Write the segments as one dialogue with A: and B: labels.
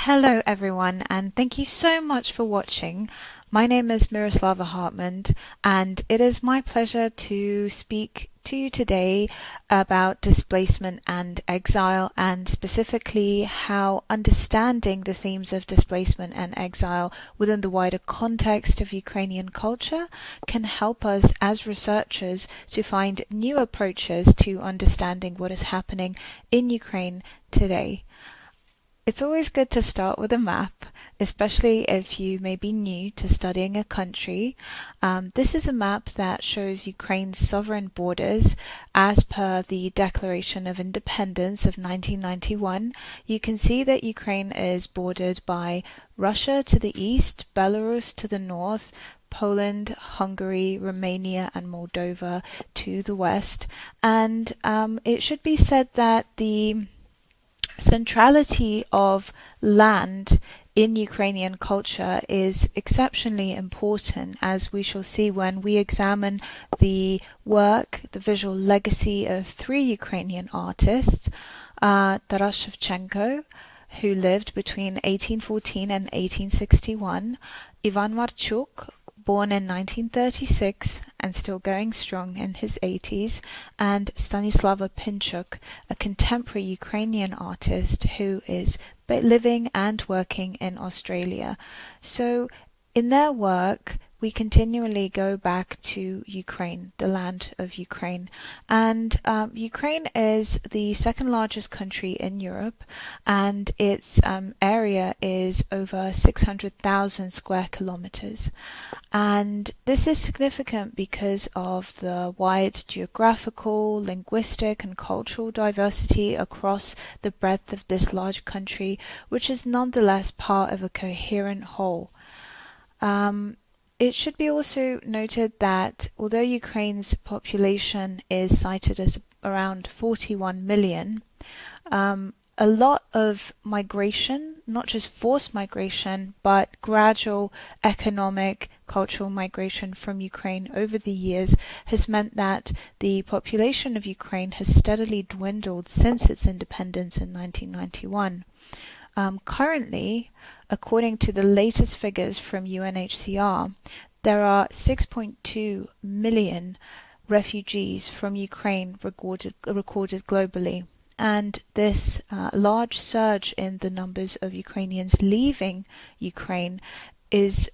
A: Hello everyone, and thank you so much for watching. My name is Myroslava Hartmond, and it is my pleasure to speak to you today about displacement and exile, and specifically how understanding the themes of displacement and exile within the wider context of Ukrainian culture can help us as researchers to find new approaches to understanding what is happening in Ukraine today. It's always good to start with a map, especially if you may be new to studying a country. This is a map that shows Ukraine's sovereign borders as per the Declaration of Independence of 1991. You can see that Ukraine is bordered by Russia to the east, Belarus to the north, Poland, Hungary, Romania, and Moldova to the west. And it should be said that the centrality of land in Ukrainian culture is exceptionally important, as we shall see when we examine the work, the visual legacy of three Ukrainian artists, Taras Shevchenko, who lived between 1814 and 1861, Ivan Marchuk, born in 1936 and still going strong in his 80s, and Stanislava Pinchuk, a contemporary Ukrainian artist who is living and working in Australia. So in their work, we continually go back to Ukraine, the land of Ukraine. And Ukraine is the second largest country in Europe, and its area is over 600,000 square kilometers. And this is significant because of the wide geographical, linguistic, and cultural diversity across the breadth of this large country, which is nonetheless part of a coherent whole. It should be also noted that although Ukraine's population is cited as around 41 million, a lot of migration, not just forced migration, but gradual economic, cultural migration from Ukraine over the years has meant that the population of Ukraine has steadily dwindled since its independence in 1991. Currently, according to the latest figures from UNHCR, there are 6.2 million refugees from Ukraine recorded globally. And this large surge in the numbers of Ukrainians leaving Ukraine is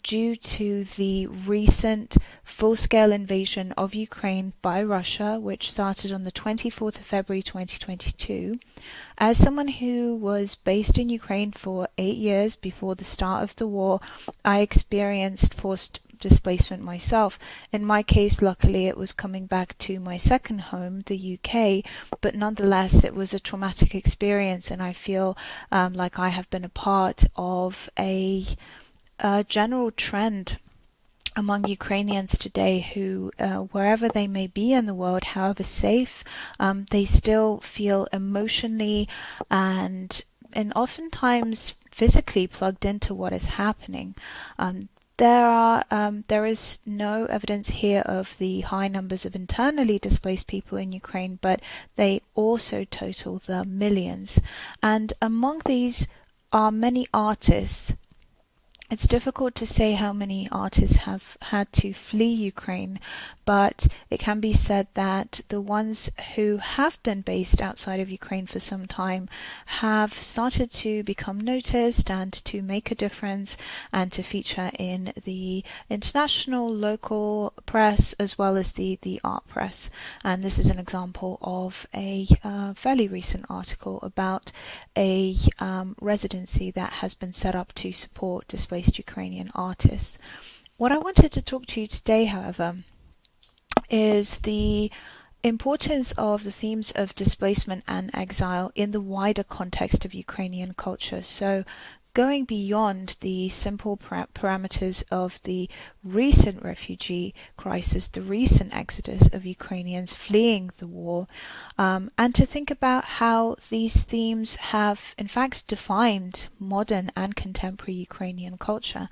A: due to the recent full-scale invasion of Ukraine by Russia, which started on the 24th of February 2022. As someone who was based in Ukraine for 8 years before the start of the war, I experienced forced displacement myself. In my case, luckily, it was coming back to my second home, the UK, but nonetheless, it was a traumatic experience, and I feel like I have been a part of a general trend among Ukrainians today who, wherever they may be in the world, however safe, they still feel emotionally and oftentimes physically plugged into what is happening. There is no evidence here of the high numbers of internally displaced people in Ukraine, but they also total the millions. And among these are many artists. It's difficult to say how many artists have had to flee Ukraine, but it can be said that the ones who have been based outside of Ukraine for some time have started to become noticed and to make a difference and to feature in the international, local press as well as the art press. And this is an example of a fairly recent article about a residency that has been set up to support displaced Ukrainian artists. What I wanted to talk to you today, however, is the importance of the themes of displacement and exile in the wider context of Ukrainian culture. So going beyond the simple parameters of the recent refugee crisis, the recent exodus of Ukrainians fleeing the war, and to think about how these themes have in fact defined modern and contemporary Ukrainian culture.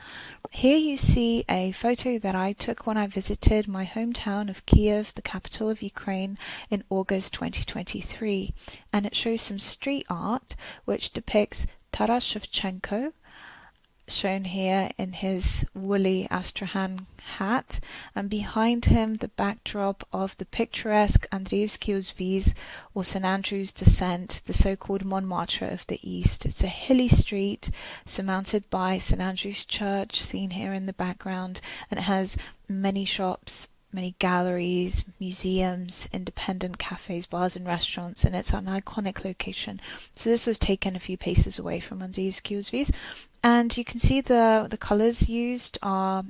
A: Here you see a photo that I took when I visited my hometown of Kiev, the capital of Ukraine, in August 2023, and it shows some street art which depicts Taras Shevchenko, shown here in his woolly Astrakhan hat, and behind him the backdrop of the picturesque Andreevsky Uzviz, or St. Andrew's Descent, the so-called Montmartre of the East. It's a hilly street surmounted by St. Andrew's Church, seen here in the background, and it has many shops, many galleries, museums, independent cafes, bars and restaurants, and it's an iconic location. So this was taken a few paces away from Andreevsky Uzviz. And you can see the colors used are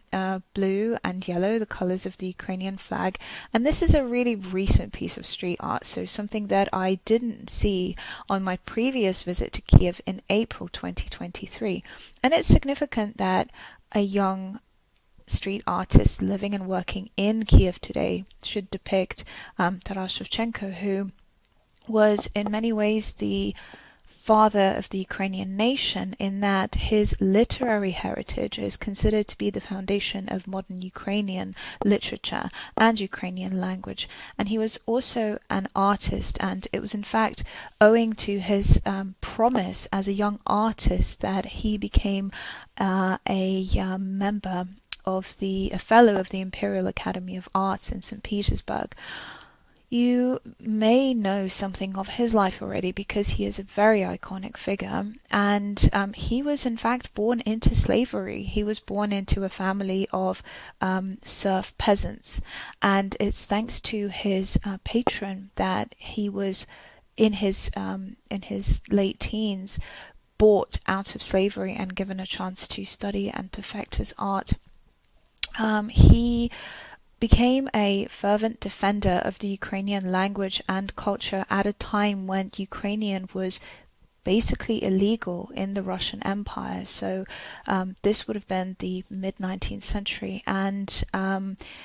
A: blue and yellow, the colors of the Ukrainian flag. And this is a really recent piece of street art, so something that I didn't see on my previous visit to Kiev in April 2023. And it's significant that a young street artist living and working in Kiev today should depict Taras Shevchenko, who was in many ways the father of the Ukrainian nation, in that his literary heritage is considered to be the foundation of modern Ukrainian literature and Ukrainian language. And he was also an artist, and it was in fact owing to his promise as a young artist that he became a fellow of the Imperial Academy of Arts in St. Petersburg. You may know something of his life already because he is a very iconic figure, and he was in fact born into slavery. He was born into a family of serf peasants, and it's thanks to his patron that he was in his late teens bought out of slavery and given a chance to study and perfect his art. He became a fervent defender of the Ukrainian language and culture at a time when Ukrainian was basically illegal in the Russian Empire. So this would have been the mid-19th century, and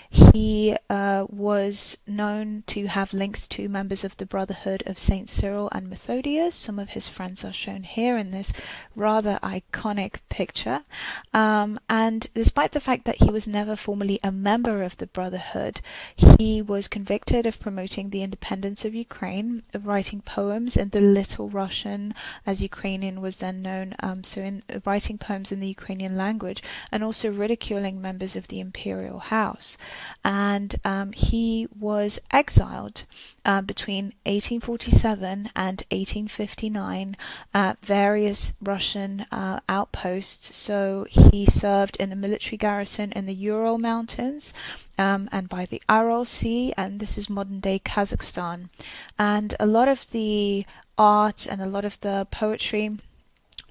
A: he was known to have links to members of the Brotherhood of Saint Cyril and Methodius. Some of his friends are shown here in this rather iconic picture, and despite the fact that he was never formally a member of the Brotherhood, he was convicted of promoting the independence of Ukraine, of writing poems in the Little Russian, as Ukrainian was then known, so in writing poems in the Ukrainian language, and also ridiculing members of the imperial house. And he was exiled between 1847 and 1859 at various Russian outposts. So he served in a military garrison in the Ural Mountains and by the Aral Sea, and this is modern-day Kazakhstan. And a lot of the art and a lot of the poetry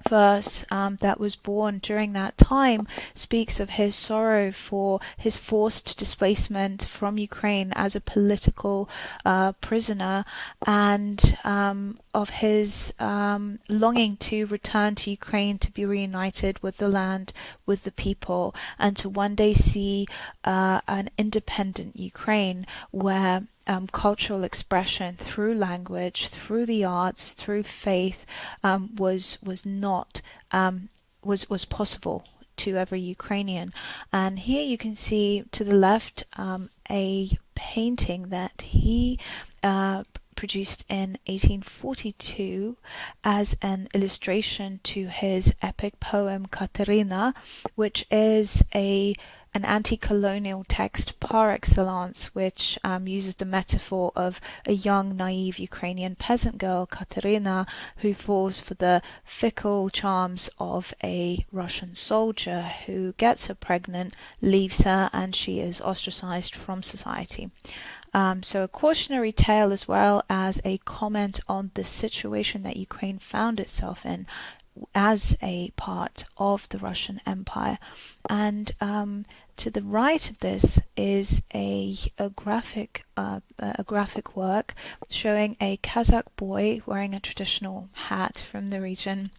A: verse that was born during that time speaks of his sorrow for his forced displacement from Ukraine as a political prisoner, and of his longing to return to Ukraine, to be reunited with the land, with the people, and to one day see an independent Ukraine where cultural expression through language, through the arts, through faith was possible to every Ukrainian. And here you can see to the left a painting that he produced in 1842 as an illustration to his epic poem Katerina, which is an anti-colonial text par excellence, which uses the metaphor of a young, naive Ukrainian peasant girl, Katerina, who falls for the fickle charms of a Russian soldier who gets her pregnant, leaves her, and she is ostracized from society. So a cautionary tale as well as a comment on the situation that Ukraine found itself in as a part of the Russian Empire. And to the right of this is a graphic work showing a Kazakh boy wearing a traditional hat from the region,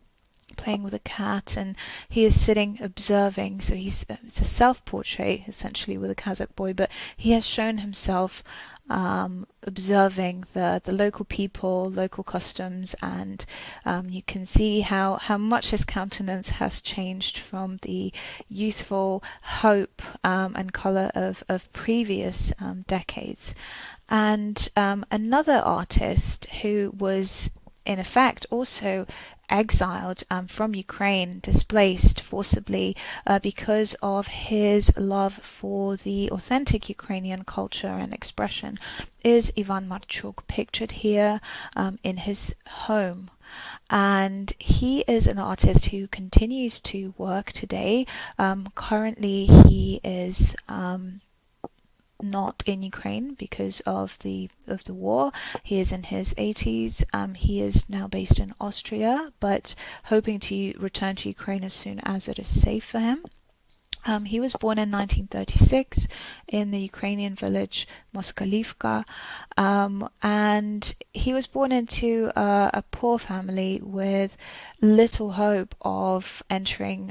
A: playing with a cat, and he is sitting observing. So it's a self-portrait essentially with a Kazakh boy, but he has shown himself observing the local people, local customs, and you can see how much his countenance has changed from the youthful hope and colour of previous decades. And another artist who was in effect also exiled from Ukraine, displaced forcibly because of his love for the authentic Ukrainian culture and expression, is Ivan Marchuk, pictured here in his home. And he is an artist who continues to work today. Currently, he is not in Ukraine because of the war. He is in his 80s. He is now based in Austria, but hoping to return to Ukraine as soon as it is safe for him. He was born in 1936 in the Ukrainian village Moskalivka, and he was born into a poor family with little hope of entering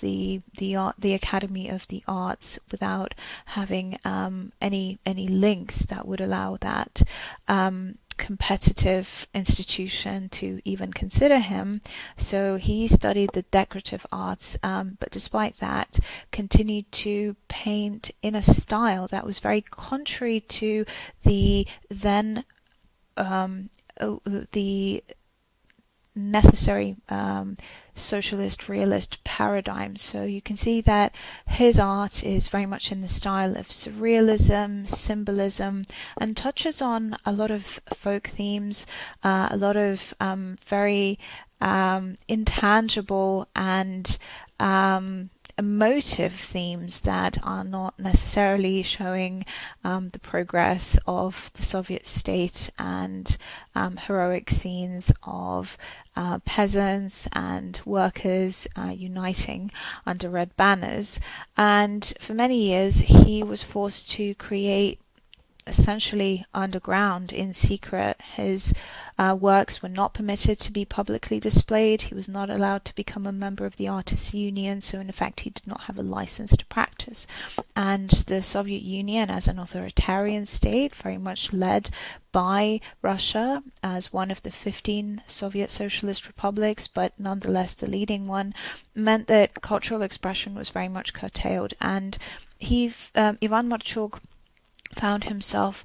A: the Academy of the Arts without having any links that would allow that competitive institution to even consider him. So he studied the decorative arts, but despite that continued to paint in a style that was very contrary to the then the necessary socialist realist paradigm. So you can see that his art is very much in the style of surrealism, symbolism, and touches on a lot of folk themes, a lot of very intangible and emotive themes that are not necessarily showing the progress of the Soviet state and heroic scenes of peasants and workers uniting under red banners. And for many years he was forced to create essentially underground in secret. His works were not permitted to be publicly displayed. He was not allowed to become a member of the artists' union, so in effect he did not have a license to practice. And the Soviet Union, as an authoritarian state, very much led by Russia as one of the 15 Soviet socialist republics, but nonetheless the leading one, meant that cultural expression was very much curtailed. And Ivan Marchuk found himself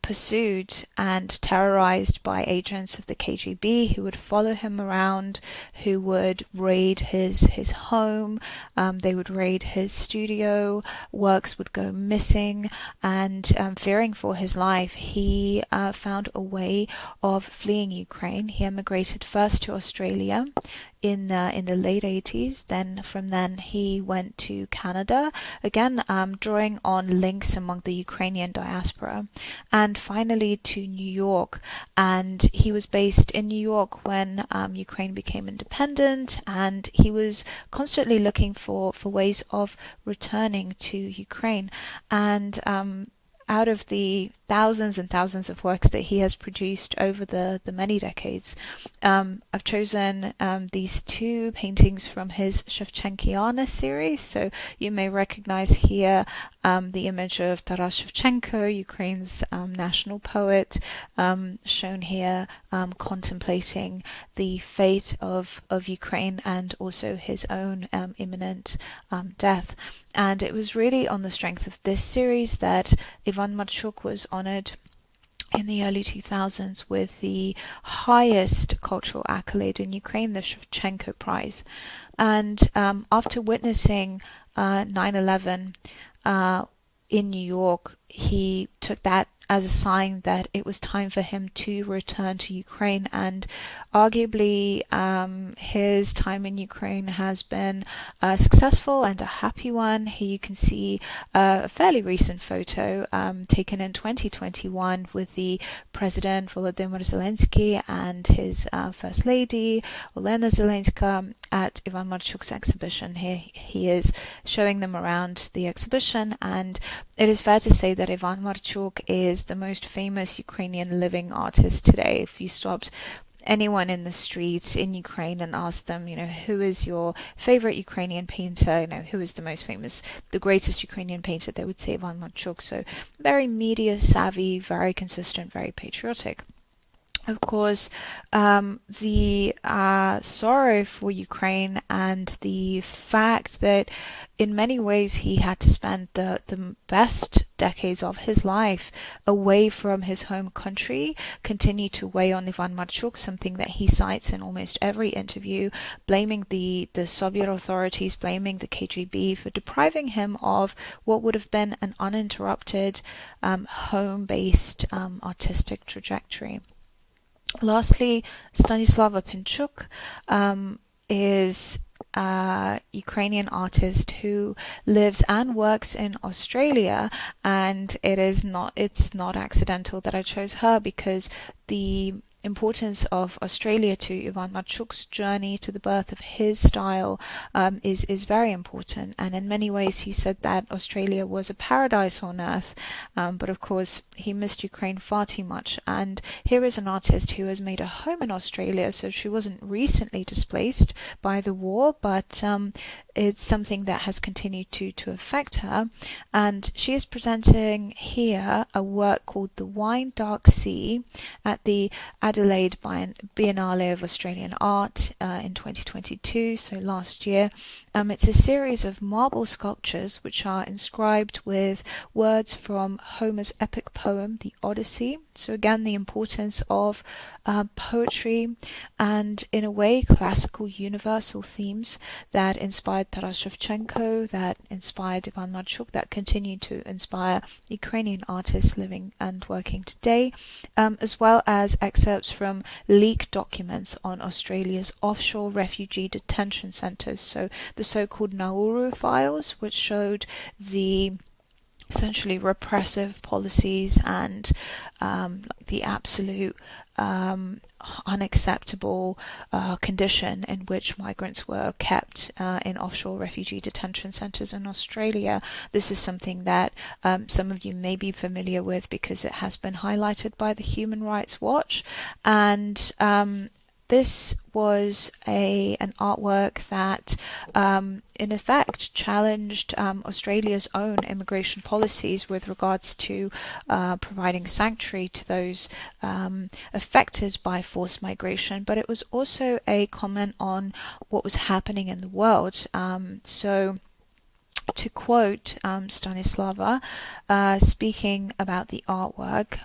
A: pursued and terrorized by agents of the KGB who would follow him around, who would raid his home, they would raid his studio, works would go missing, and fearing for his life, he found a way of fleeing Ukraine. He emigrated first to Australia in the late 80s. Then he went to Canada, again drawing on links among the Ukrainian diaspora, and finally to New York. And he was based in New York when Ukraine became independent, and he was constantly looking for ways of returning to Ukraine. And out of the thousands and thousands of works that he has produced over the many decades, I've chosen these two paintings from his Shevchenkiana series. So you may recognize here the image of Taras Shevchenko, Ukraine's national poet, shown here contemplating the fate of Ukraine and also his own imminent death. And it was really on the strength of this series that Ivan Marchuk was honored in the early 2000s with the highest cultural accolade in Ukraine, the Shevchenko Prize. And after witnessing 9/11 in New York, he took that as a sign that it was time for him to return to Ukraine. And arguably his time in Ukraine has been successful and a happy one. Here you can see a fairly recent photo taken in 2021 with the President Volodymyr Zelensky and his First Lady Olena Zelenska at Ivan Marchuk's exhibition. Here he is showing them around the exhibition, and it is fair to say that Ivan Marchuk is the most famous Ukrainian living artist today. If you stopped anyone in the streets in Ukraine and asked them, who is your favorite Ukrainian painter, who is the most famous, the greatest Ukrainian painter, they would say Ivan Marchuk. So very media savvy, very consistent, very patriotic. of course, the sorrow for Ukraine and the fact that in many ways he had to spend the best decades of his life away from his home country continue to weigh on Ivan Marchuk, something that he cites in almost every interview, blaming the Soviet authorities, blaming the KGB for depriving him of what would have been an uninterrupted home-based artistic trajectory. Lastly, Stanislava Pinchuk is a Ukrainian artist who lives and works in Australia, and it's not accidental that I chose her, because the importance of Australia to Ivan Marchuk's journey to the birth of his style is very important. And in many ways he said that Australia was a paradise on earth, but of course he missed Ukraine far too much. And here is an artist who has made a home in Australia, so she wasn't recently displaced by the war, but it's something that has continued to affect her. And she is presenting here a work called The Wine Dark Sea at the Adelaide Biennale of Australian Art in 2022, so last year. It's a series of marble sculptures which are inscribed with words from Homer's epic poem, The Odyssey. So again, the importance of poetry and, in a way, classical universal themes that inspired Taras Shevchenko, that inspired Ivan Marchuk, that continue to inspire Ukrainian artists living and working today, as well as excerpts from leaked documents on Australia's offshore refugee detention centres, so the so-called Nauru files, which showed the essentially repressive policies and the absolute unacceptable condition in which migrants were kept in offshore refugee detention centres in Australia. This is something that some of you may be familiar with because it has been highlighted by the Human Rights Watch, and this was an artwork that in effect challenged Australia's own immigration policies with regards to providing sanctuary to those affected by forced migration, but it was also a comment on what was happening in the world. So to quote Stanislava, speaking about the artwork,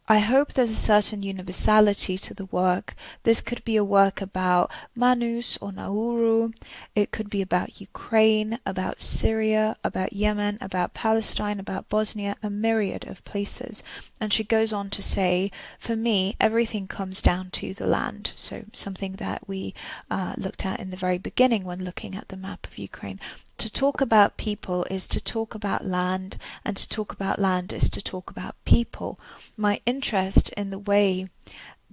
A: I hope there's a certain universality to the work. This could be a work about Manus or Nauru. It could be about Ukraine, about Syria, about Yemen, about Palestine, about Bosnia, a myriad of places. And she goes on to say, for me, everything comes down to the land. So something that we looked at in the very beginning when looking at the map of Ukraine. To talk about people is to talk about land, and to talk about land is to talk about people. My interest in the way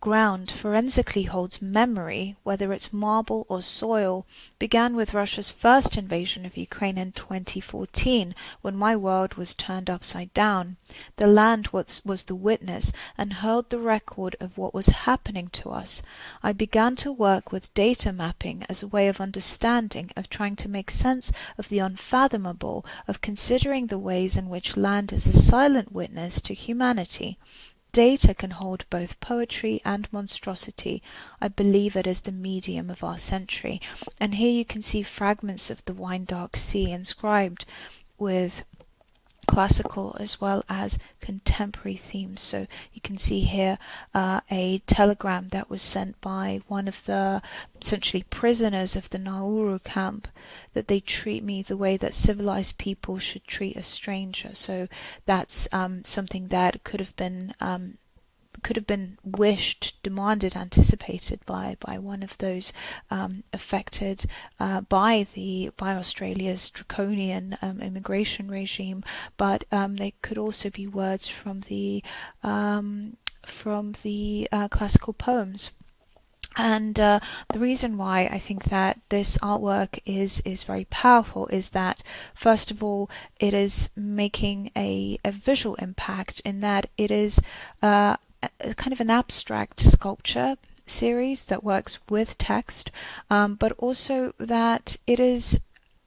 A: ground forensically holds memory, whether it's marble or soil, began with Russia's first invasion of Ukraine in 2014, when my world was turned upside down. The land was the witness and held the record of what was happening to us. I began to work with data mapping as a way of understanding, of trying to make sense of the unfathomable, of considering the ways in which land is a silent witness to humanity. Data can hold both poetry and monstrosity. I believe it is the medium of our century. And here you can see fragments of the Wine Dark Sea inscribed with classical as well as contemporary themes. So you can see here a telegram that was sent by one of the essentially prisoners of the Nauru camp, that they treat me the way that civilized people should treat a stranger. So that's something that could have been wished, demanded, anticipated by one of those affected by Australia's draconian immigration regime, but they could also be words from the classical poems. And the reason why I think that this artwork is very powerful is that, first of all, it is making a visual impact in that it is a kind of an abstract sculpture series that works with text, but also that it is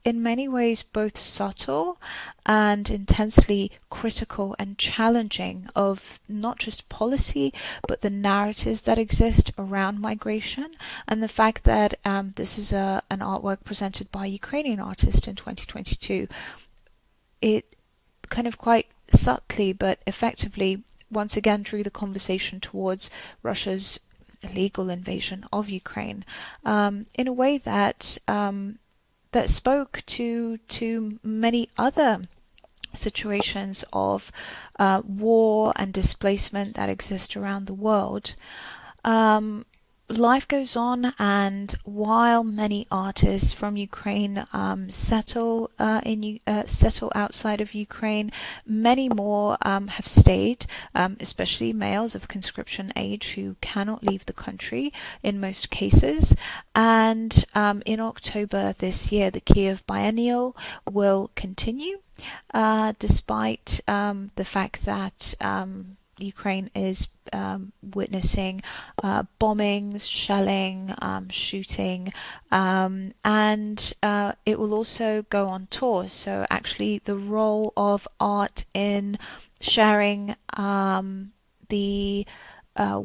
A: in many ways both subtle and intensely critical and challenging of not just policy, but the narratives that exist around migration, and the fact that this is an artwork presented by a Ukrainian artist in 2022. It kind of quite subtly but effectively once again drew the conversation towards Russia's illegal invasion of Ukraine in a way that that spoke to many other situations of war and displacement that exist around the world. Life goes on, and while many artists from Ukraine settle outside of Ukraine, many more have stayed, especially males of conscription age who cannot leave the country in most cases. And in October this year, the Kiev Biennial will continue, despite the fact that Ukraine is witnessing bombings, shelling, shooting, and it will also go on tour. So actually the role of art in sharing the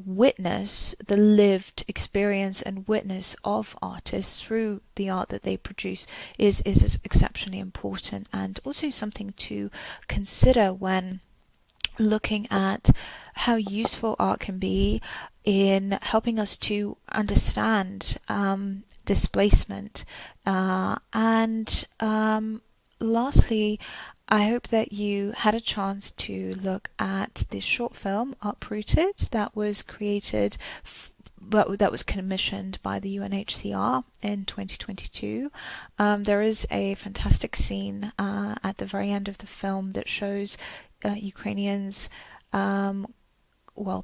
A: witness, the lived experience and witness of artists through the art that they produce is exceptionally important, and also something to consider when looking at how useful art can be in helping us to understand displacement. And lastly, I hope that you had a chance to look at this short film, Uprooted, that was created that was commissioned by the UNHCR in 2022. There is a fantastic scene at the very end of the film that shows Ukrainians,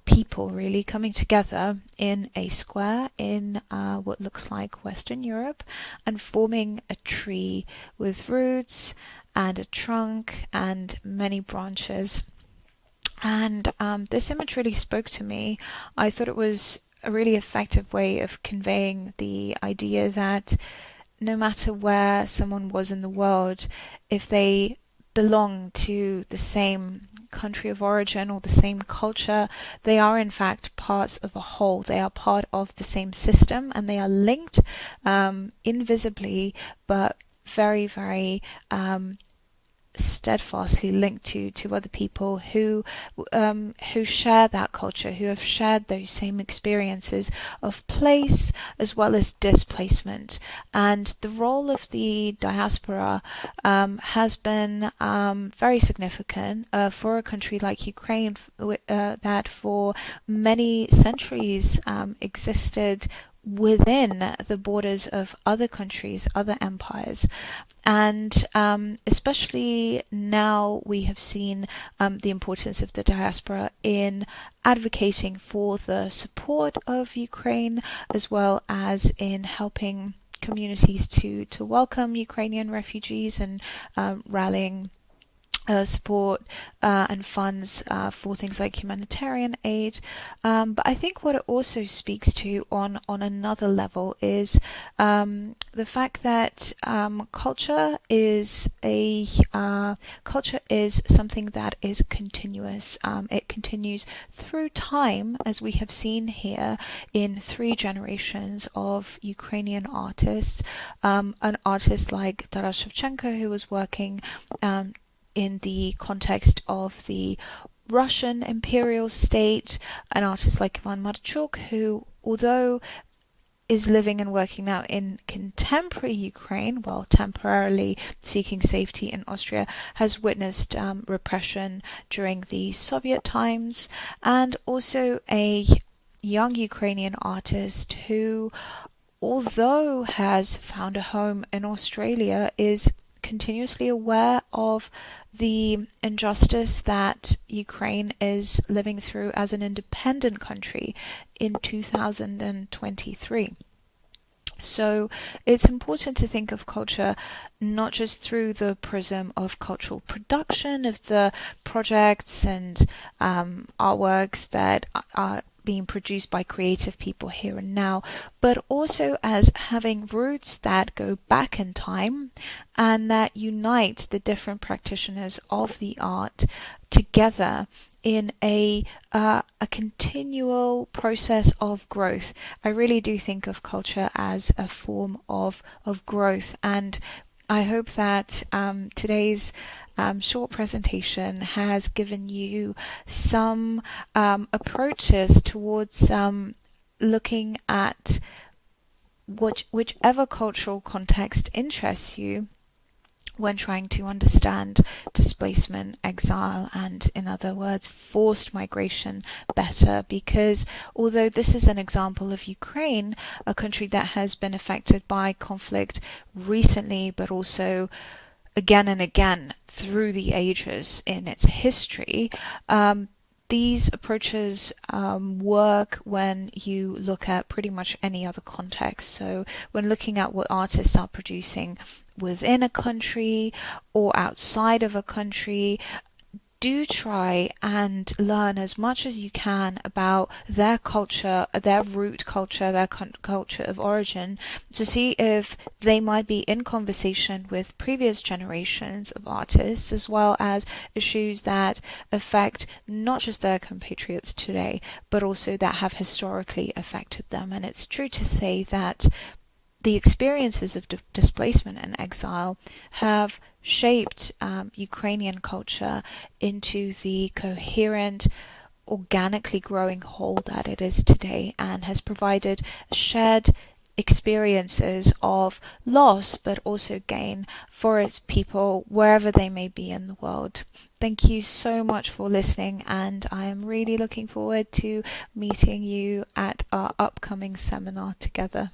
A: people really coming together in a square in what looks like Western Europe and forming a tree with roots and a trunk and many branches. And this image really spoke to me. I thought it was a really effective way of conveying the idea that no matter where someone was in the world, if they belong to the same country of origin or the same culture, they are in fact parts of a whole. They are part of the same system, and they are linked invisibly, but very, very steadfastly linked to other people who share that culture, who have shared those same experiences of place as well as displacement. And the role of the diaspora has been very significant for a country like Ukraine that for many centuries existed within the borders of other countries, other empires. And especially now we have seen the importance of the diaspora in advocating for the support of Ukraine, as well as in helping communities to welcome Ukrainian refugees and rallying support and funds for things like humanitarian aid. But I think what it also speaks to on another level is the fact that culture is something that is continuous. It continues through time, as we have seen here in 3 generations of Ukrainian artists. An artist like Taras Shevchenko, who was working in the context of the Russian imperial state, an artist like Ivan Marchuk, who, although is living and working now in contemporary Ukraine, while temporarily seeking safety in Austria, has witnessed repression during the Soviet times, and also a young Ukrainian artist who, although has found a home in Australia, is continuously aware of the injustice that Ukraine is living through as an independent country in 2023. So it's important to think of culture not just through the prism of cultural production, of the projects and artworks that are being produced by creative people here and now, but also as having roots that go back in time and that unite the different practitioners of the art together in a continual process of growth. I really do think of culture as a form of growth, and I hope that today's short presentation has given you some approaches towards looking at whichever cultural context interests you when trying to understand displacement, exile, and, in other words, forced migration better. Because although this is an example of Ukraine, a country that has been affected by conflict recently, but also again and again through the ages in its history, these approaches work when you look at pretty much any other context. So when looking at what artists are producing within a country or outside of a country, do try and learn as much as you can about their culture, their root culture, their culture of origin, to see if they might be in conversation with previous generations of artists, as well as issues that affect not just their compatriots today, but also that have historically affected them. And it's true to say that the experiences of displacement and exile have shaped Ukrainian culture into the coherent, organically growing whole that it is today, and has provided shared experiences of loss but also gain for its people wherever they may be in the world. Thank you so much for listening, and I am really looking forward to meeting you at our upcoming seminar together.